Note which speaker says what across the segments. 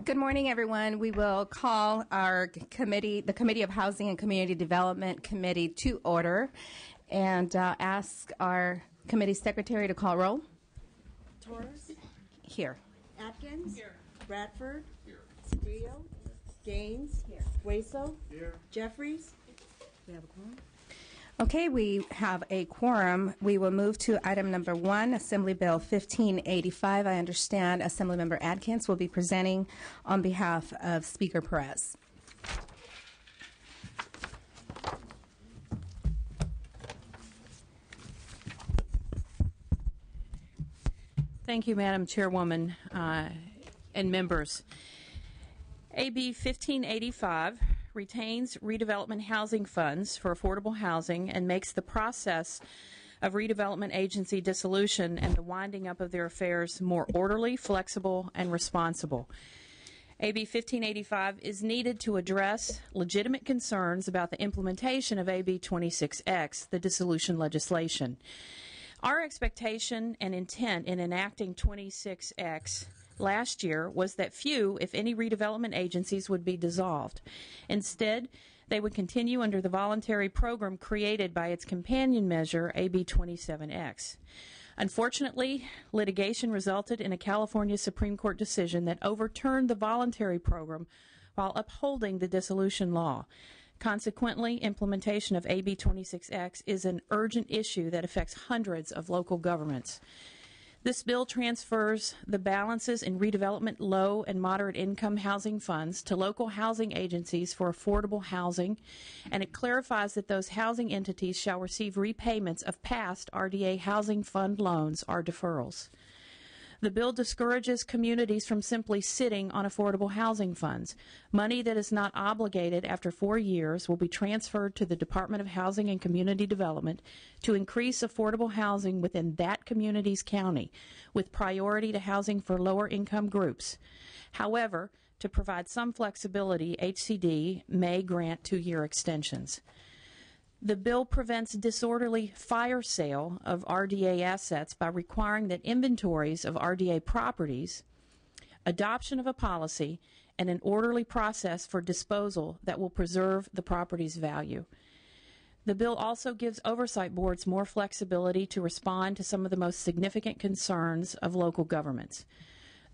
Speaker 1: Good morning, everyone. We will call our committee, the Committee of Housing and Community Development Committee, to order and ask our committee secretary to call roll.
Speaker 2: Torres?
Speaker 1: Here.
Speaker 2: Atkins? Here. Bradford? Here. Cedillo? Gaines? Here. Hueso? Here. Jeffries? We have a quorum.
Speaker 1: Okay, we have a quorum. We will move to item number 1, Assembly Bill 1585. I understand Assemblymember Atkins will be presenting on behalf of Speaker Perez.
Speaker 3: Thank you, Madam Chairwoman and members. AB 1585 retains redevelopment housing funds for affordable housing and makes the process of redevelopment agency dissolution and the winding up of their affairs more orderly, flexible, and responsible. AB 1585 is needed to address legitimate concerns about the implementation of AB 26X, the dissolution legislation. Our expectation and intent in enacting 26X last year was that few, if any, redevelopment agencies would be dissolved. Instead, they would continue under the voluntary program created by its companion measure, AB 27X. Unfortunately, litigation resulted in a California Supreme Court decision that overturned the voluntary program while upholding the dissolution law. Consequently, implementation of AB 26X is an urgent issue that affects hundreds of local governments. This bill transfers the balances in redevelopment low and moderate income housing funds to local housing agencies for affordable housing, and it clarifies that those housing entities shall receive repayments of past RDA housing fund loans or deferrals. The bill discourages communities from simply sitting on affordable housing funds. Money that is not obligated after 4 years will be transferred to the Department of Housing and Community Development to increase affordable housing within that community's county, with priority to housing for lower income groups. However, to provide some flexibility, HCD may grant 2-year extensions. The bill prevents disorderly fire sale of RDA assets by requiring that inventories of RDA properties, adoption of a policy, and an orderly process for disposal that will preserve the property's value. The bill also gives oversight boards more flexibility to respond to some of the most significant concerns of local governments.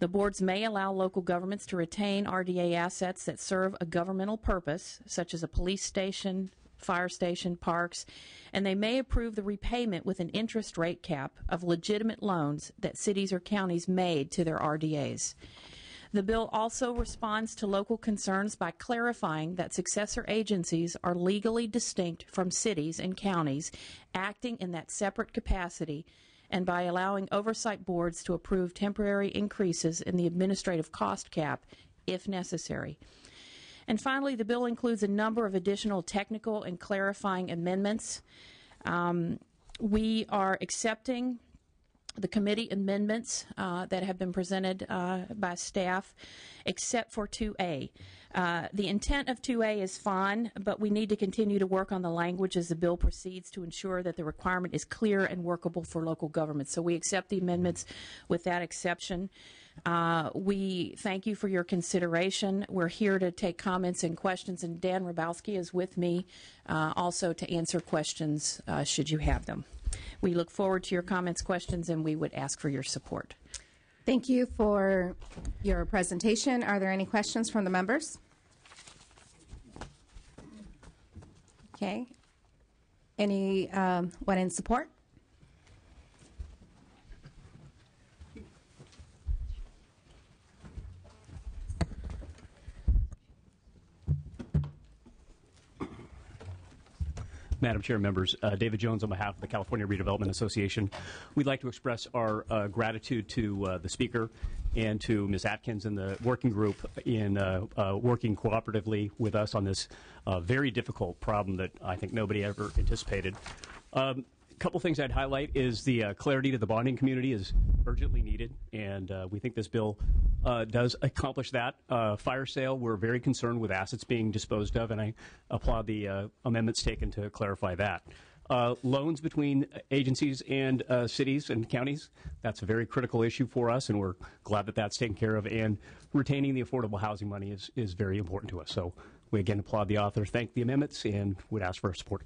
Speaker 3: The boards may allow local governments to retain RDA assets that serve a governmental purpose, such as a police station, fire station, parks, and they may approve the repayment with an interest rate cap of legitimate loans that cities or counties made to their RDAs. The bill also responds to local concerns by clarifying that successor agencies are legally distinct from cities and counties acting in that separate capacity, and by allowing oversight boards to approve temporary increases in the administrative cost cap if necessary. And finally, the bill includes a number of additional technical and clarifying amendments. We are accepting the committee amendments that have been presented by staff, except for 2A. The intent of 2A is fine, but we need to continue to work on the language as the bill proceeds to ensure that the requirement is clear and workable for local governments. So we accept the amendments with that exception. We thank you for your consideration. We're here to take comments and questions, and Dan Rabowski is with me also to answer questions should you have them. We look forward to your comments, questions, and we would ask for your support.
Speaker 1: Thank you for your presentation. Are there any questions from the members? Okay. Anyone in support?
Speaker 4: Madam Chair, members, David Jones on behalf of the California Redevelopment Association. We'd like to express our gratitude to the Speaker and to Ms. Atkins and the working group in working cooperatively with us on this very difficult problem that I think nobody ever anticipated. A couple things I'd highlight is the clarity to the bonding community is urgently needed, and we think this bill does accomplish that. Fire sale, we're very concerned with assets being disposed of, and I applaud the amendments taken to clarify that. loans between agencies and cities and counties. That's a very critical issue for us, and we're glad that that's taken care of. And retaining the affordable housing money is very important to us. So we again applaud the author, thank the amendments, and would ask for support.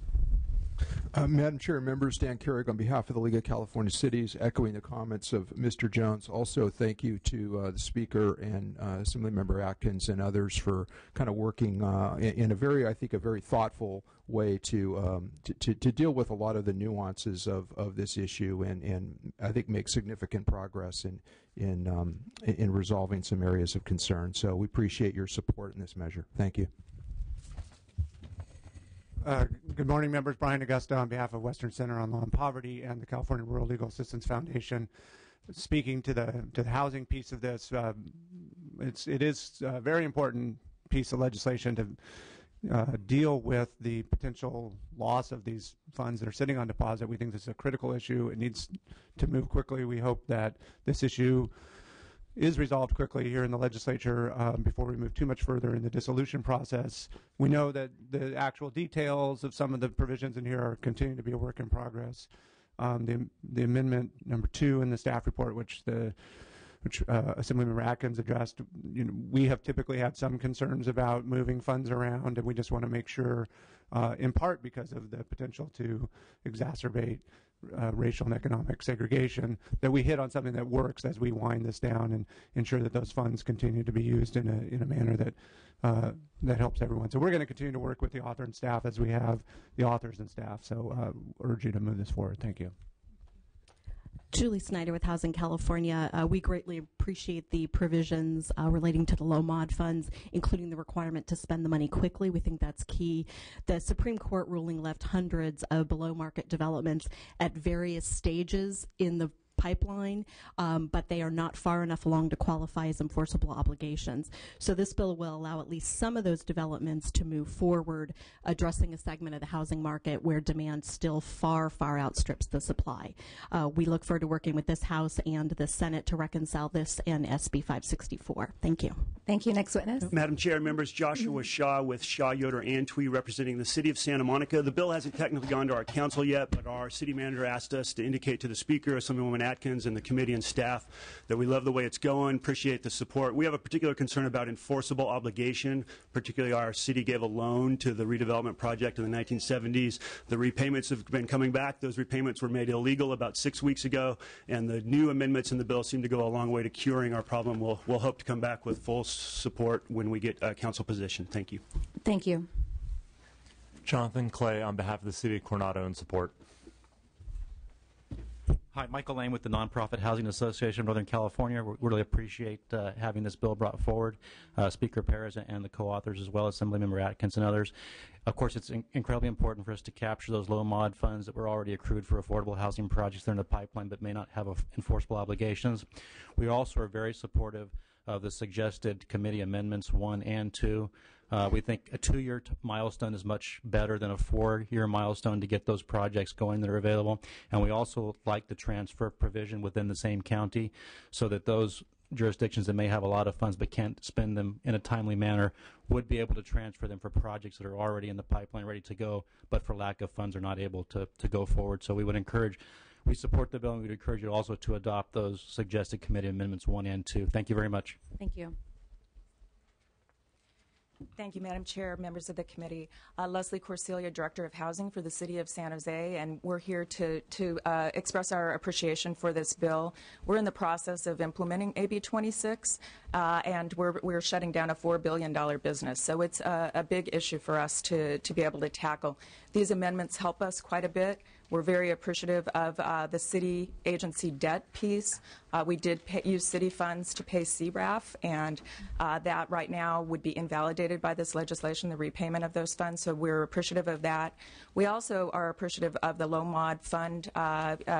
Speaker 5: Madam Chair, members, Dan Carrig on behalf of the League of California Cities, echoing the comments of Mr. Jones. Also, thank you to the Speaker and Assemblymember Atkins and others for kind of working in a very, I think, a very thoughtful way to deal with a lot of the nuances of this issue and I think make significant progress in resolving some areas of concern. So we appreciate your support in this measure. Thank you.
Speaker 6: Good morning, members. Brian Augusta on behalf of Western Center on Law and Poverty and the California Rural Legal Assistance Foundation. Speaking to the housing piece of this, it is a very important piece of legislation to deal with the potential loss of these funds that are sitting on deposit. We think this is a critical issue. It needs to move quickly. We hope that this issue is resolved quickly here in the legislature before we move too much further in the dissolution process. We know that the actual details of some of the provisions in here are continuing to be a work in progress. The amendment number 2 in the staff report, which Assemblymember Atkins addressed, we have typically had some concerns about moving funds around, and we just want to make sure, in part because of the potential to exacerbate racial and economic segregation, that we hit on something that works as we wind this down and ensure that those funds continue to be used in a manner that helps everyone. So we're going to continue to work with the author and staff as we have the authors and staff. So urge you to move this forward. Thank you.
Speaker 7: Julie Snyder with Housing California. We greatly appreciate the provisions relating to the low mod funds, including the requirement to spend the money quickly. We think that's key. The Supreme Court ruling left hundreds of below market developments at various stages in the pipeline, but they are not far enough along to qualify as enforceable obligations. So this bill will allow at least some of those developments to move forward, addressing a segment of the housing market where demand still far, far outstrips the supply. We look forward to working with this House and the Senate to reconcile this and SB 564. Thank you.
Speaker 1: Thank you. Next witness.
Speaker 8: Madam Chair, members, Joshua Shaw with Shaw, Yoder, and Twee representing the City of Santa Monica. The bill hasn't technically gone to our council yet, but our city manager asked us to indicate to the Speaker, Assemblywoman Atkins, and the committee and staff that we love the way it's going, appreciate the support. We have a particular concern about enforceable obligation, particularly our city gave a loan to the redevelopment project in the 1970s. The repayments have been coming back. Those repayments were made illegal about 6 weeks ago, and the new amendments in the bill seem to go a long way to curing our problem. We'll hope to come back with full support when we get a council position. Thank you.
Speaker 1: Thank you.
Speaker 9: Jonathan Clay on behalf of the City of Coronado and support.
Speaker 10: Hi, Michael Lane with the Nonprofit Housing Association of Northern California. We really appreciate having this bill brought forward. Speaker Perez and the co-authors, as well as Assemblymember Atkins and others. Of course, it's incredibly important for us to capture those low mod funds that were already accrued for affordable housing projects that are in the pipeline but may not have enforceable obligations. We also are very supportive of the suggested committee amendments 1 and 2. We think a 2-year milestone is much better than a 4-year milestone to get those projects going that are available. And we also like the transfer provision within the same county so that those jurisdictions that may have a lot of funds but can't spend them in a timely manner would be able to transfer them for projects that are already in the pipeline ready to go, but for lack of funds are not able to go forward. So we support the bill, and we'd encourage you also to adopt those suggested committee amendments 1 and 2. Thank you very much.
Speaker 1: Thank you.
Speaker 11: Thank you, Madam Chair, members of the committee. Leslie Corsilia, Director of Housing for the City of San Jose, and we're here to express our appreciation for this bill. We're in the process of implementing AB 26, and we're shutting down a $4 billion business. So it's a big issue for us to be able to tackle. These amendments help us quite a bit. We're very appreciative of the city agency debt piece. We did use city funds to pay CRAF, and that right now would be invalidated by this legislation, the repayment of those funds, so we're appreciative of that. We also are appreciative of the low mod fund,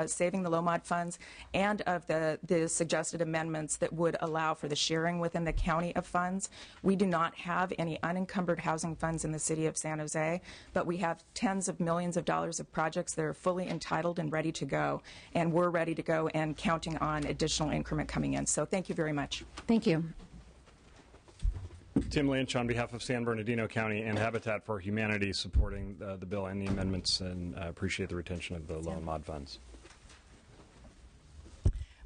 Speaker 11: saving the low mod funds, and of the suggested amendments that would allow for the sharing within the county of funds. We do not have any unencumbered housing funds in the city of San Jose, but we have tens of millions of dollars of projects that are fully entitled and ready to go, and we're ready to go and counting on additional increment coming in. So thank you very much.
Speaker 1: Thank you.
Speaker 12: Tim Lynch on behalf of San Bernardino County and Habitat for Humanity supporting the bill and the amendments, and I appreciate the retention of the low and mod funds.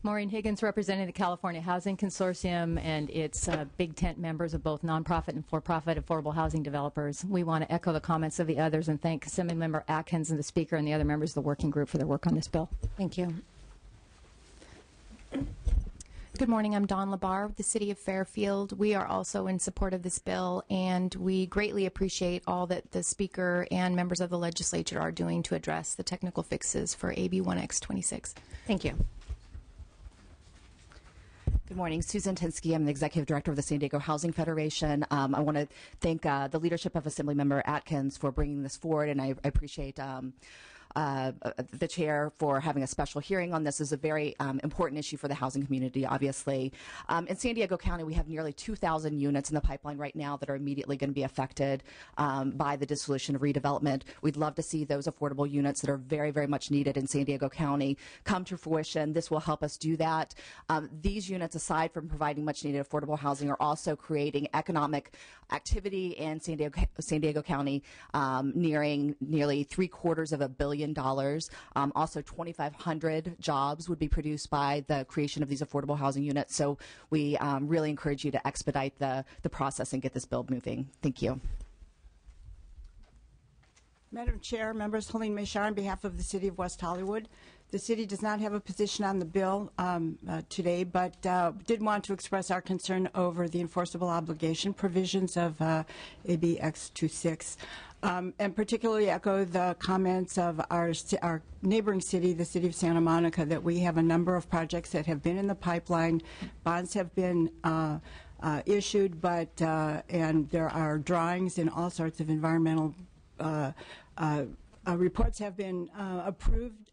Speaker 13: Maureen Higgins representing the California Housing Consortium and its big tent members of both nonprofit and for-profit affordable housing developers. We want to echo the comments of the others and thank Assemblymember Atkins and the Speaker and the other members of the working group for their work on this bill.
Speaker 1: Thank you.
Speaker 14: Good morning. I'm Dawn Labar with the City of Fairfield. We are also in support of this bill, and we greatly appreciate all that the Speaker and members of the legislature are doing to address the technical fixes for AB 1X26.
Speaker 1: Thank you.
Speaker 15: Good morning. Susan Tinsky. I'm the Executive Director of the San Diego Housing Federation. I want to thank the leadership of Assemblymember Atkins for bringing this forward, and I appreciate the chair for having a special hearing on this. This is a very important issue for the housing community, obviously. In San Diego County, we have nearly 2,000 units in the pipeline right now that are immediately going to be affected by the dissolution of redevelopment. We'd love to see those affordable units that are very, very much needed in San Diego County come to fruition. This will help us do that. These units, aside from providing much needed affordable housing, are also creating economic activity in San Diego County, nearing nearly $750 million. Also, 2,500 jobs would be produced by the creation of these affordable housing units. So we really encourage you to expedite the process and get this bill moving. Thank you.
Speaker 2: Madam Chair, members, Helene Meshar on behalf of the City of West Hollywood. The city does not have a position on the bill today, but did want to express our concern over the enforceable obligation provisions of AB X26. And particularly echo the comments of our neighboring city, the City of Santa Monica, that we have a number of projects that have been in the pipeline. Bonds have been issued, but and there are drawings and all sorts of environmental reports have been approved,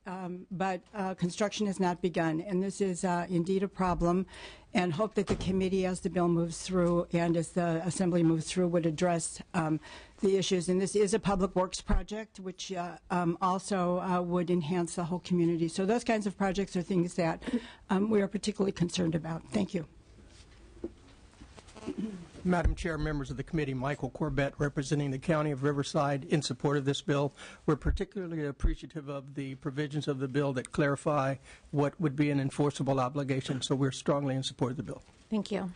Speaker 2: but construction has not begun. And this is indeed a problem, and hope that the committee, as the bill moves through and as the Assembly moves through, would address the issues. And this is a public works project, which also would enhance the whole community. So those kinds of projects are things that we are particularly concerned about. Thank you.
Speaker 16: Madam Chair, members of the committee, Michael Corbett representing the County of Riverside in support of this bill. We're particularly appreciative of the provisions of the bill that clarify what would be an enforceable obligation, so we're strongly in support of the bill.
Speaker 14: Thank you.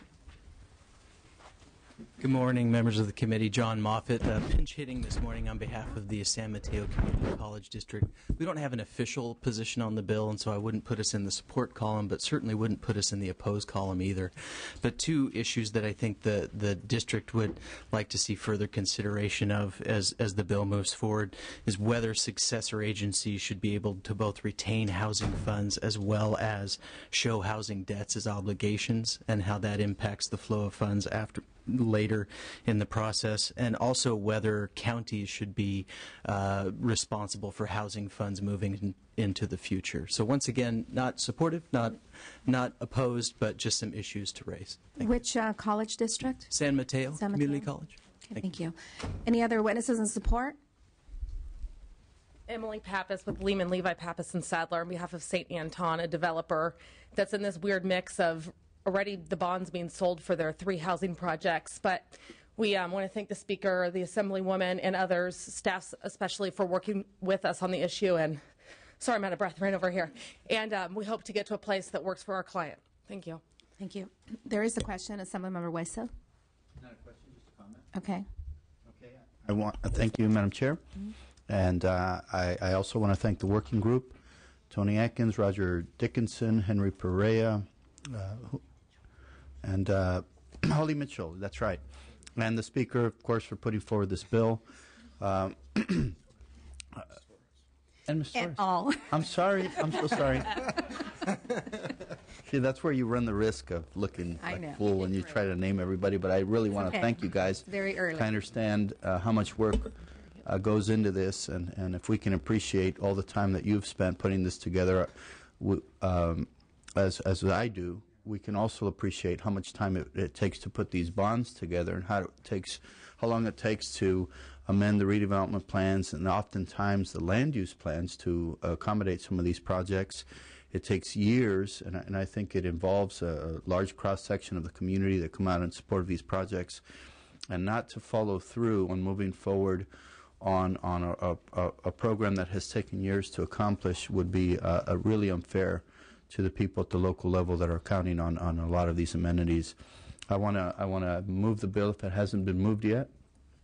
Speaker 17: Good morning, members of the committee. John Moffitt, pinch hitting this morning on behalf of the San Mateo Community College District. We don't have an official position on the bill, and so I wouldn't put us in the support column, but certainly wouldn't put us in the opposed column either. But two issues that I think the district would like to see further consideration of as the bill moves forward is whether successor agencies should be able to both retain housing funds as well as show housing debts as obligations, and how that impacts the flow of funds later in the process, and also whether counties should be responsible for housing funds moving into the future. So once again, not supportive, not opposed, but just some issues to raise.
Speaker 14: Which college district?
Speaker 17: San Mateo Community College.
Speaker 14: Okay, thank you. Any other witnesses in support?
Speaker 18: Emily Pappas with Lehman Levi Pappas and Sadler on behalf of St. Anton, a developer that's in this weird mix of already the bonds being sold for their 3 housing projects. But we want to thank the Speaker, the Assemblywoman, and others, staffs especially, for working with us on the issue. And sorry, I'm out of breath right over here. And we hope to get to a place that works for our client. Thank you.
Speaker 14: Thank you. There is a question, Assemblymember Hueso.
Speaker 19: Not a question, just a comment.
Speaker 14: Okay.
Speaker 19: Okay. Thank you, Madam Chair. And I also want to thank the working group, Tony Atkins, Roger Dickinson, Henry Perea, and Holly Mitchell, that's right. And the Speaker, of course, for putting forward this bill. And Ms. Torres.
Speaker 14: All.
Speaker 19: I'm sorry. I'm so sorry. See, that's where you run the risk of looking like a fool when you try to name everybody. But I really want to thank you guys.
Speaker 14: Very early.
Speaker 19: I understand how much work goes into this, and if we can appreciate all the time that you've spent putting this together, as I do, we can also appreciate how much time it takes to put these bonds together, and how long it takes to amend the redevelopment plans, and oftentimes the land use plans to accommodate some of these projects. It takes years, and I think it involves a large cross-section of the community that come out in support of these projects. and not to follow through on moving forward on a program that has taken years to accomplish would be really unfair to the people at the local level that are counting on a lot of these amenities. I want to move the bill if it hasn't been moved yet.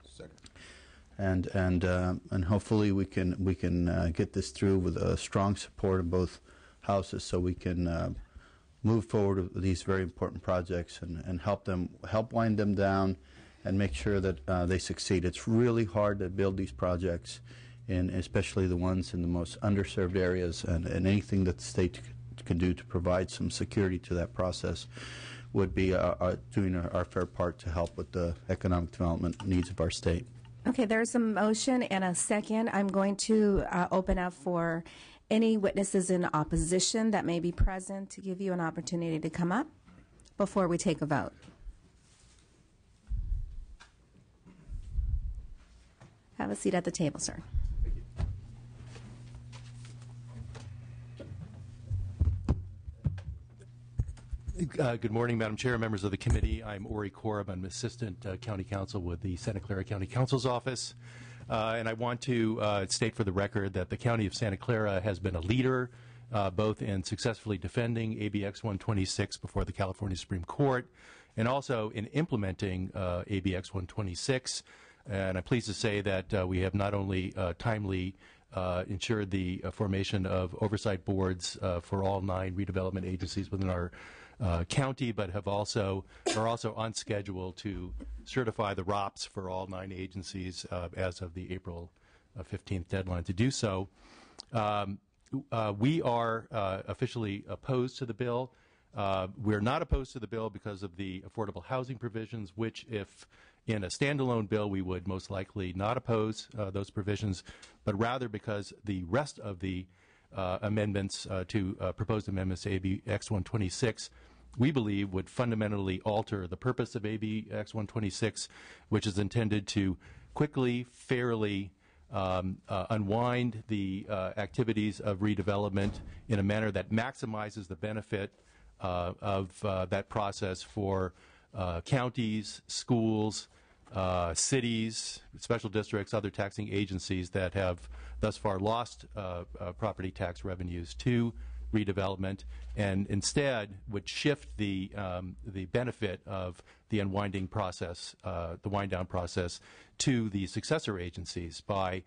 Speaker 19: Second. And hopefully we can get this through with a strong support of both houses, so we can move forward with these very important projects and help wind them down and make sure that they succeed. It's really hard to build these projects, especially the ones in the most underserved areas, and anything that the state can do to provide some security to that process would be doing our fair part to help with the economic development needs of our state.
Speaker 1: Okay, there's a motion and a second. I'm going to open up for any witnesses in opposition that may be present to give you an opportunity to come up before we take a vote. Have a seat at the table, sir.
Speaker 20: Good morning, Madam Chair, members of the committee. I'm Ori Korb. I'm Assistant County Counsel with the Santa Clara County Counsel's Office. And I want to state for the record that the County of Santa Clara has been a leader both in successfully defending ABX 126 before the California Supreme Court and also in implementing ABX 126. And I'm pleased to say that we have not only timely ensured the formation of oversight boards for all 9 redevelopment agencies within our county, but are also on schedule to certify the ROPS for all 9 agencies as of the April 15th deadline to do so. We are officially opposed to the bill. We're not opposed to the bill because of the affordable housing provisions, which, if in a standalone bill, we would most likely not oppose those provisions, but rather because the rest of the amendments to proposed amendments to ABX 126 we believe would fundamentally alter the purpose of ABX 126, which is intended to quickly, fairly unwind the activities of redevelopment in a manner that maximizes the benefit of that process for counties, schools, cities, special districts, other taxing agencies that have thus far lost property tax revenues to redevelopment, and instead would shift the benefit of the unwinding process, the wind down process, to the successor agencies by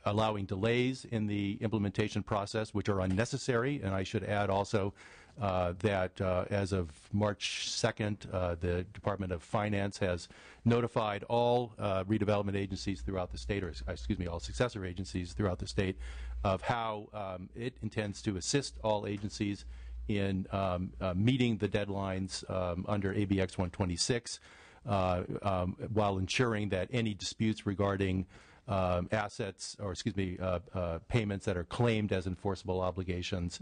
Speaker 20: allowing delays in the implementation process, which are unnecessary. And I should add also that as of March 2nd, the Department of Finance has notified all redevelopment agencies throughout the state, or excuse me, all successor agencies throughout the state, of how it intends to assist all agencies in meeting the deadlines under ABX 126, while ensuring that any disputes regarding assets, or excuse me, payments that are claimed as enforceable obligations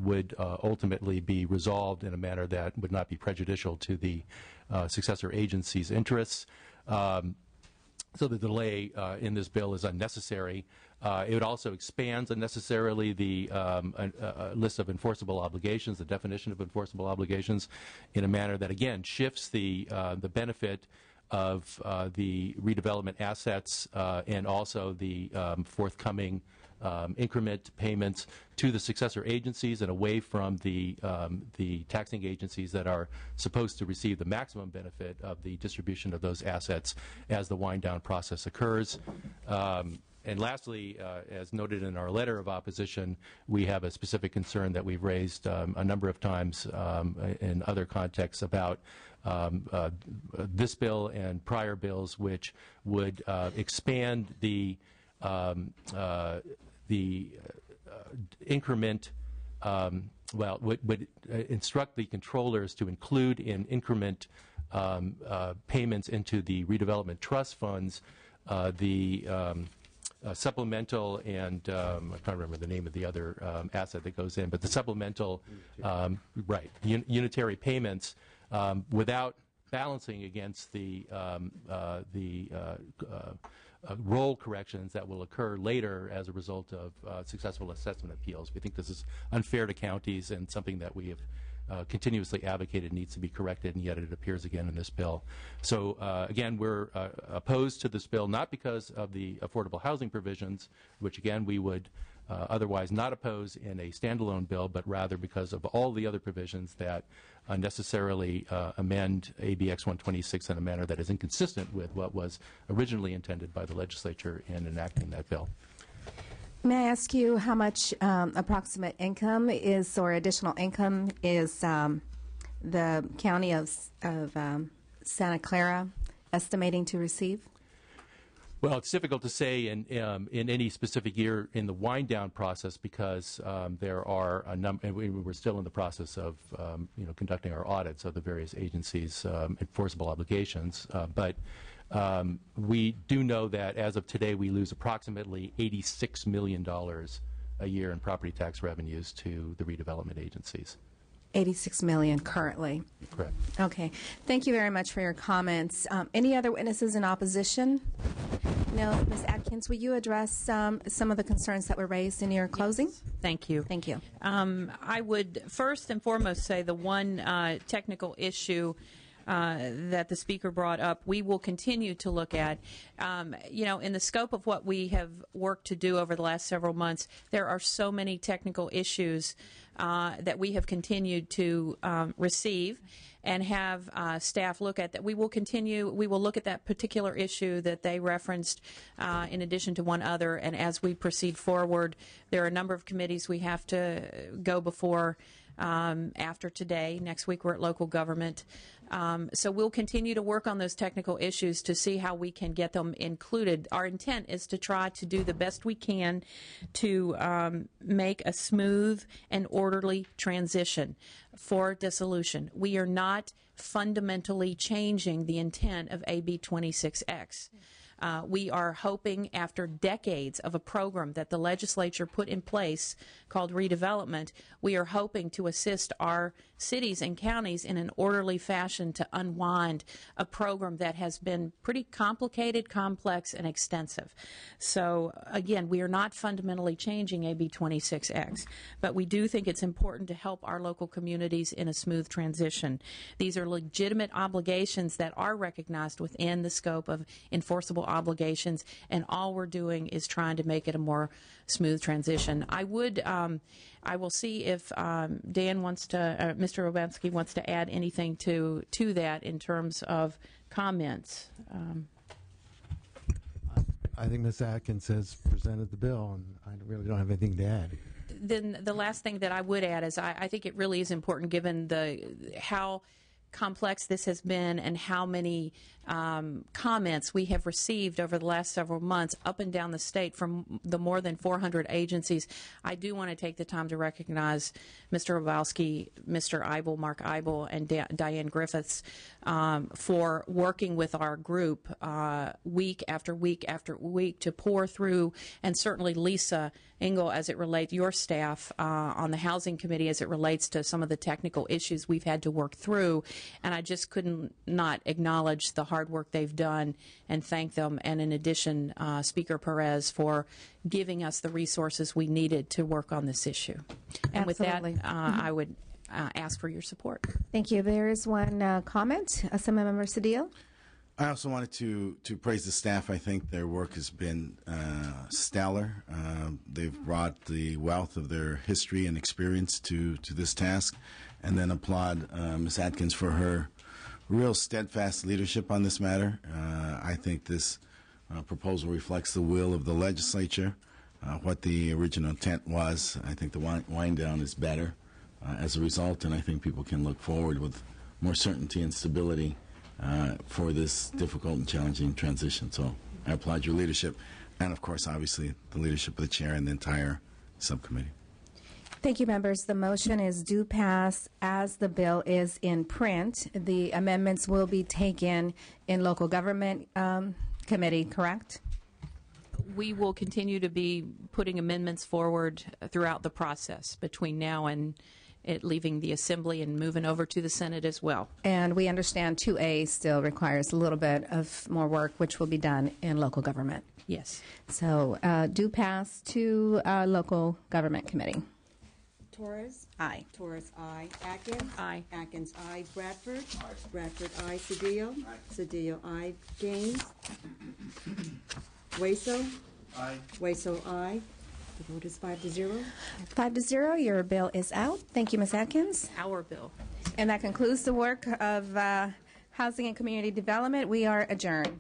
Speaker 20: would ultimately be resolved in a manner that would not be prejudicial to the successor agency's interests. So the delay in this bill is unnecessary. It also expands unnecessarily the list of enforceable obligations, the definition of enforceable obligations, in a manner that again shifts the benefit of the redevelopment assets and also the forthcoming increment payments to the successor agencies and away from the taxing agencies that are supposed to receive the maximum benefit of the distribution of those assets as the wind down process occurs. And lastly, as noted in our letter of opposition, we have a specific concern that we've raised a number of times in other contexts about this bill and prior bills, which would expand the increment, would instruct the controllers to include in increment payments into the redevelopment trust funds supplemental and I'm trying to remember the name of the other asset that goes in, but the supplemental, unitary payments without balancing against the roll corrections that will occur later as a result of successful assessment appeals. We think this is unfair to counties and something that we have continuously advocated needs to be corrected, and yet it appears again in this bill. So again, we're opposed to this bill, not because of the affordable housing provisions, which again we would otherwise not oppose in a standalone bill, but rather because of all the other provisions that necessarily amend ABX 126 in a manner that is inconsistent with what was originally intended by the legislature in enacting that bill.
Speaker 1: May I ask you how much approximate income is, or additional income is the county of Santa Clara estimating to receive?
Speaker 20: Well, it's difficult to say in any specific year in the wind down process because there are a number, and we're still in the process of conducting our audits of the various agencies' enforceable obligations. But we do know that as of today, we lose approximately $86 million a year in property tax revenues to the redevelopment agencies.
Speaker 1: 86 million currently.
Speaker 20: Correct.
Speaker 1: Okay. Thank you very much for your comments. Any other witnesses in opposition? No. Ms. Atkins, will you address some of the concerns that were raised in your closing?
Speaker 3: Yes. Thank you.
Speaker 1: Thank you.
Speaker 3: I would first and foremost say the one technical issue that the speaker brought up, we will continue to look at. In the scope of what we have worked to do over the last several months, there are so many technical issues that we have continued to receive and have staff look at. That we will look at that particular issue that they referenced in addition to one other, and as we proceed forward, there are a number of committees we have to go before after today. Next week we're at local government. So we'll continue to work on those technical issues to see how we can get them included. Our intent is to try to do the best we can to make a smooth and orderly transition for dissolution. We are not fundamentally changing the intent of AB 26X. We are hoping, after decades of a program that the legislature put in place called redevelopment, we are hoping to assist our cities and counties in an orderly fashion to unwind a program that has been pretty complicated, complex, and extensive. So, again, we are not fundamentally changing AB 26X, but we do think it's important to help our local communities in a smooth transition. These are legitimate obligations that are recognized within the scope of enforceable obligations, and all we're doing is trying to make it a more smooth transition. I will see if Dan wants to, Mr. Robansky wants to add anything to that in terms of comments.
Speaker 21: I think Ms. Atkins has presented the bill, and I really don't have anything to add.
Speaker 3: Then the last thing that I would add is I think it really is important, given how complex this has been and how many comments we have received over the last several months up and down the state from the more than 400 agencies. I do want to take the time to recognize Mr. Robalski, Mr. Eibel, Mark Eibel, and Diane Griffiths for working with our group week after week after week to pour through, and certainly Lisa Engel as it relates, your staff on the Housing Committee as it relates to some of the technical issues we've had to work through. And I just couldn't not acknowledge the hard work they've done and thank them. And in addition, Speaker Perez for giving us the resources we needed to work on this issue. And
Speaker 1: Absolutely.
Speaker 3: with that, I would ask for your support.
Speaker 1: Thank you. There is one comment. Assemblymember Cedillo.
Speaker 22: I also wanted to praise the staff. I think their work has been stellar. They've brought the wealth of their history and experience to this task, and then applaud Ms. Atkins for her real steadfast leadership on this matter. I think this proposal reflects the will of the legislature, what the original intent was. I think the wind down is better as a result, and I think people can look forward with more certainty and stability for this difficult and challenging transition. So I applaud your leadership, and of course, obviously, the leadership of the chair and the entire subcommittee.
Speaker 1: Thank you, members. The motion is due pass as the bill is in print. The amendments will be taken in local government committee, correct?
Speaker 3: We will continue to be putting amendments forward throughout the process between now and it leaving the Assembly and moving over to the Senate as well.
Speaker 1: And we understand 2A still requires a little bit of more work, which will be done in local government.
Speaker 3: Yes.
Speaker 1: So due pass to local government committee.
Speaker 4: Torres.
Speaker 1: Aye.
Speaker 4: Torres, aye. Atkins.
Speaker 3: Aye.
Speaker 4: Atkins, aye. Bradford. Bradford, aye. Cedillo. Cedillo, aye. Gaines. Waso.
Speaker 8: Aye.
Speaker 4: Waso, aye. The vote is 5-0.
Speaker 1: 5-0. Your bill is out. Thank you, Ms. Atkins.
Speaker 3: Our bill.
Speaker 1: And that concludes the work of Housing and Community Development. We are adjourned.